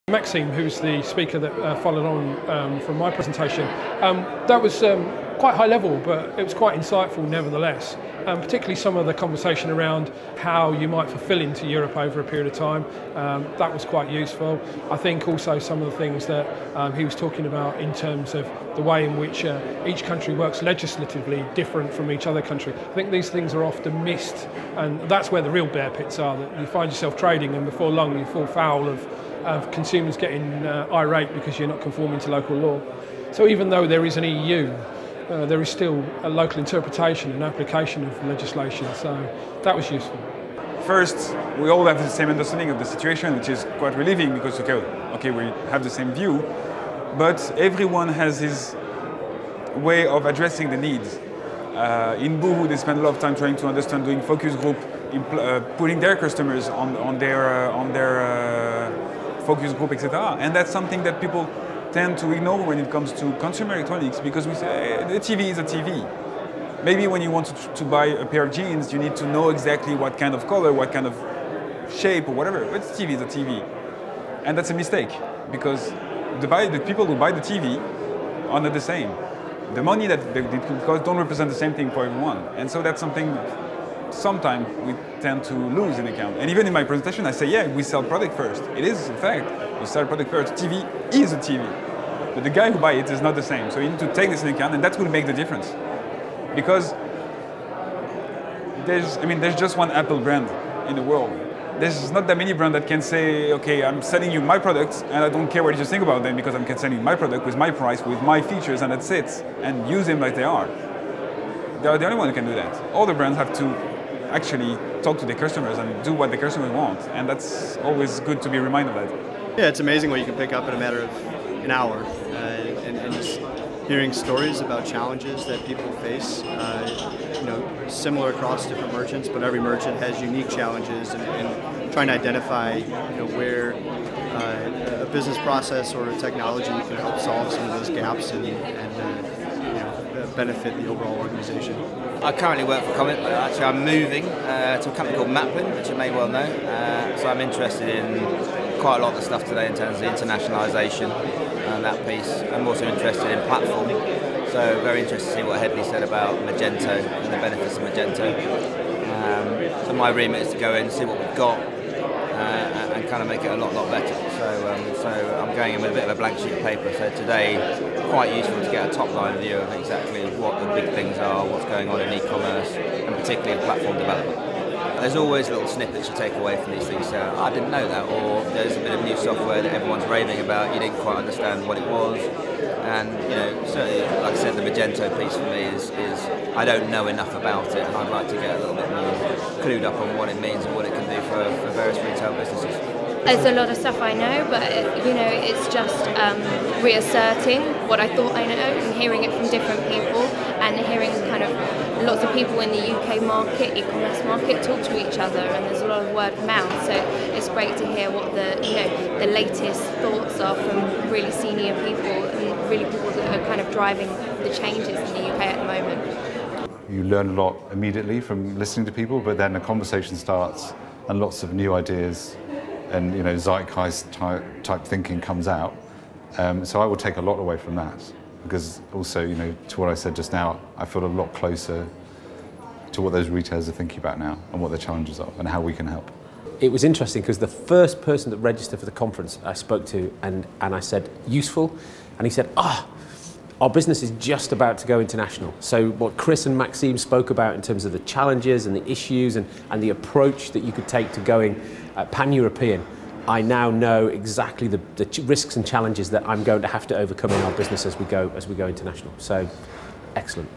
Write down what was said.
Maxime, who's the speaker that followed on from my presentation, that was quite high level, but it was quite insightful nevertheless. Particularly some of the conversation around how you might fulfill into Europe over a period of time. That was quite useful. I think also some of the things that he was talking about in terms of the way in which each country works legislatively different from each other country. I think these things are often missed, and that's where the real bear pits are, that you find yourself trading and before long you fall foul of consumers getting irate because you're not conforming to local law. So even though there is an EU, there is still a local interpretation and application of legislation, so that was useful. First, we all have the same understanding of the situation, which is quite relieving because okay, we have the same view, but everyone has his way of addressing the needs. In Boohoo, they spend a lot of time trying to understand, doing focus group, putting their customers on their focus group, etc. And that's something that people tend to ignore when it comes to consumer electronics, because we say the TV is a TV. Maybe when you want to buy a pair of jeans, you need to know exactly what kind of color, what kind of shape or whatever, but TV is a TV. And that's a mistake, because the people who buy the TV are not the same. The money that they cost don't represent the same thing for everyone. And so that's something sometimes we tend to lose in account. And even in my presentation, I say, yeah, we sell product first. It is, in fact, we sell product first. TV is a TV. But the guy who buys it is not the same. So you need to take this in account, and that will make the difference. Because there's just one Apple brand in the world. There's not that many brands that can say, okay, I'm selling you my products, and I don't care what you think about them because I'm selling you my product with my price, with my features, and that's it. And use them like they are. They are the only one who can do that. All the brands have to actually talk to the customers and do what the customers want, and that's always good to be reminded of that. Yeah, it's amazing what you can pick up in a matter of an hour, and just hearing stories about challenges that people face, similar across different merchants, but every merchant has unique challenges, and trying to identify where a business process or a technology can help solve some of those gaps and benefit the overall organization. I currently work for Comet, but actually I'm moving to a company called Maplin, which you may well know. So I'm interested in quite a lot of the stuff today in terms of internationalisation and that piece. I'm also interested in platform. So very interested to see what Headley said about Magento and the benefits of Magento. So my remit is to go in, see what we've got, and kind of make it a lot better. So I'm going in with a bit of a blank sheet of paper. So today, quite useful to get a top-line view of exactly what the big things are, what's going on in e-commerce, and particularly in platform development. There's always little snippets you take away from these things. So I didn't know that, or there's a bit of new software that everyone's raving about. You didn't quite understand what it was, and certainly, like I said, the Magento piece for me is I don't know enough about it, and I'd like to get a little bit more clued up on what it means and what it can do for various retail businesses. There's a lot of stuff I know, but it's just reasserting what I thought I know and hearing it from different people, and hearing kind of lots of people in the UK market, e-commerce market, talk to each other, and there's a lot of word of mouth. So it's great to hear what the latest thoughts are from really senior people and really people that are kind of driving the changes in the UK at the moment. You learn a lot immediately from listening to people, but then a conversation starts and lots of new ideas and zeitgeist type thinking comes out. So I will take a lot away from that, because also to what I said just now, I feel a lot closer to what those retailers are thinking about now and what their challenges are and how we can help. It was interesting because the first person that registered for the conference I spoke to, and I said, useful, and he said, our business is just about to go international. So what Chris and Maxime spoke about in terms of the challenges and the issues and the approach that you could take to going pan-European, I now know exactly the risks and challenges that I'm going to have to overcome in our business as we go international. So, excellent.